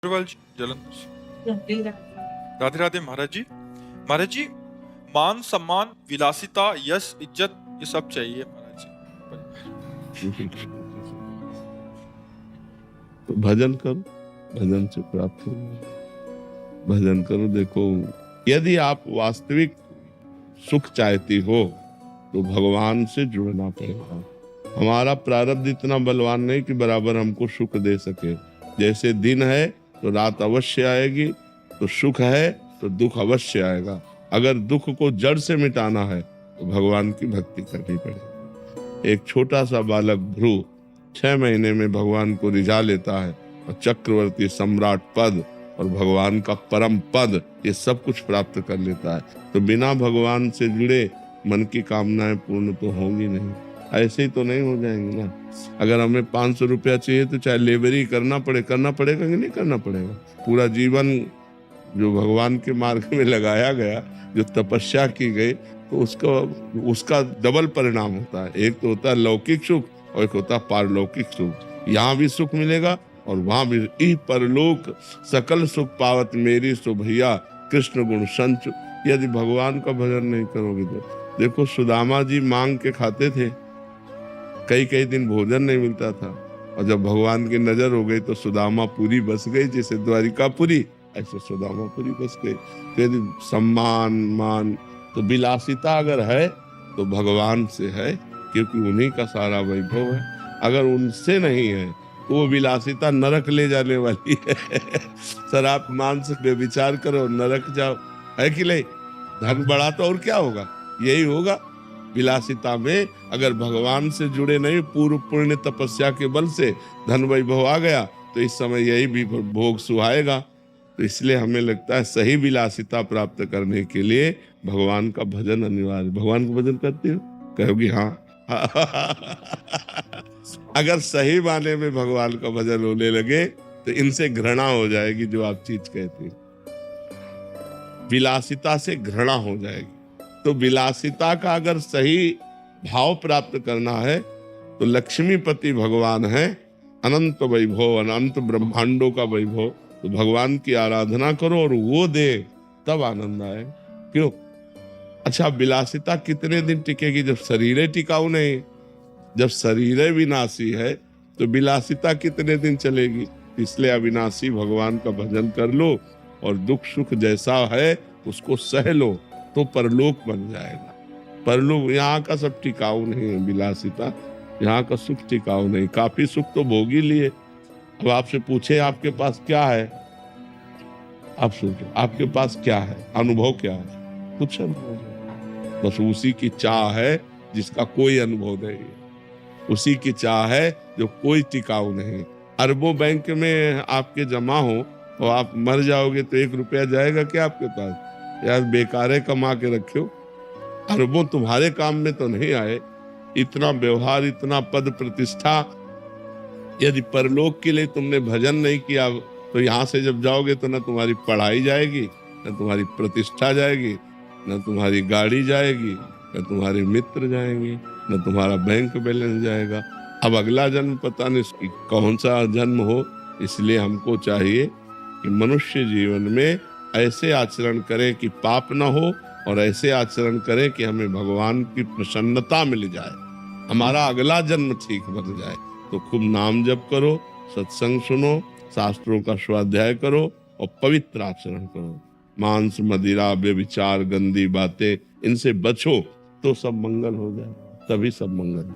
अग्रवाल जी जलंधर से। राधे राधे महाराज जी। महाराज जी, मान सम्मान, विलासिता, यश, इज्जत, ये सब चाहिए महाराज जी। तो भजन करो, भजन से प्राप्त होगा। भजन करो। देखो, यदि आप वास्तविक सुख चाहती हो तो भगवान से जुड़ना पड़ेगा। हमारा प्रारब्ध इतना बलवान नहीं कि बराबर हमको सुख दे सके। जैसे दिन है तो रात अवश्य आएगी, तो सुख है तो दुख अवश्य आएगा। अगर दुख को जड़ से मिटाना है तो भगवान की भक्ति करनी पड़ेगी। एक छोटा सा बालक भ्रू 6 महीने में भगवान को रिझा लेता है और चक्रवर्ती सम्राट पद और भगवान का परम पद ये सब कुछ प्राप्त कर लेता है। तो बिना भगवान से जुड़े मन की कामनाएं पूर्ण तो होंगी नहीं। ऐसे ही तो नहीं हो जाएंगी ना। अगर हमें 500 रुपया चाहिए तो चाहे लेबरी करना पड़ेगा कि नहीं करना पड़ेगा। पूरा जीवन जो भगवान के मार्ग में लगाया गया, जो तपस्या की गई, तो उसका डबल परिणाम होता है। एक तो होता है लौकिक सुख और एक होता है पारलौकिक सुख। यहाँ भी सुख मिलेगा और वहां भी। ई परलोक सकल सुख पावत मेरी सो भैया कृष्ण गुण संच। यदि भगवान का भजन नहीं करोगे तो देखो, सुदामा जी मांग के खाते थे, कई दिन भोजन नहीं मिलता था, और जब भगवान की नजर हो गई तो सुदामा पुरी बस गई। जैसे द्वारिकापुरी ऐसे सुदामापुरी बस गई। तो यदि सम्मान मान तो विलासिता अगर है तो भगवान से है, क्योंकि उन्हीं का सारा वैभव है। अगर उनसे नहीं है तो वो विलासिता नरक ले जाने वाली है। शराब मांस पे विचार करो, नरक जाओ, है कि नहीं। धन बढ़ा तो और क्या होगा, यही होगा। विलासिता में अगर भगवान से जुड़े नहीं, पूर्व पुण्य तपस्या के बल से धन वैभव आ गया तो इस समय यही भी भोग सुहाएगा। तो इसलिए हमें लगता है सही विलासिता प्राप्त करने के लिए भगवान का भजन अनिवार्य। भगवान का भजन करते हो, कहोगी हाँ। अगर सही माने में भगवान का भजन होने लगे तो इनसे घृणा हो जाएगी। जो आप चीज कहते हैं, विलासिता से घृणा हो जाएगी। तो विलासिता का अगर सही भाव प्राप्त करना है तो लक्ष्मीपति भगवान है, अनंत वैभव, अनंत ब्रह्मांडों का वैभव। तो भगवान की आराधना करो और वो दे, तब आनंद आए। क्यों? अच्छा, विलासिता कितने दिन टिकेगी जब शरीर टिकाऊ नहीं। जब शरीर विनाशी है तो विलासिता कितने दिन चलेगी। इसलिए अविनाशी भगवान का भजन कर लो और दुख सुख जैसा है उसको सह लो, तो परलोक बन जाएगा। परलोक यहाँ का सब टिकाऊ नहीं है। विलासिता यहाँ का सुख टिकाऊ नहीं। काफी सुख तो भोग ही लिए। अब आपसे पूछे आपके पास क्या है, आप सोचो आपके पास क्या है, अनुभव क्या है? कुछ अनुभव नहीं। बस उसी की चाह है जिसका कोई अनुभव नहीं है। उसी की चाह है जो कोई टिकाऊ नहीं। अरबों बैंक में आपके जमा हो और आप मर जाओगे तो 1 रुपया जाएगा क्या आपके पास? यार बेकारे कमा के रखे हो। अरबों तुम्हारे काम में तो नहीं आए। इतना व्यवहार, इतना पद प्रतिष्ठा, यदि परलोक के लिए तुमने भजन नहीं किया तो यहाँ से जब जाओगे तो न तुम्हारी पढ़ाई जाएगी, न तुम्हारी प्रतिष्ठा जाएगी, न तुम्हारी गाड़ी जाएगी, न तुम्हारे मित्र जाएंगे, न तुम्हारा बैंक बैलेंस जाएगा। अब अगला जन्म पता नहीं कौन सा जन्म हो। इसलिए हमको चाहिए कि मनुष्य जीवन में ऐसे आचरण करें कि पाप न हो, और ऐसे आचरण करें कि हमें भगवान की प्रसन्नता मिल जाए, हमारा अगला जन्म ठीक बन जाए। तो खूब नाम जप करो, सत्संग सुनो, शास्त्रों का स्वाध्याय करो और पवित्र आचरण करो। मांस मदिरा व्यभिचार गंदी बातें इनसे बचो तो सब मंगल हो जाए। तभी सब मंगल।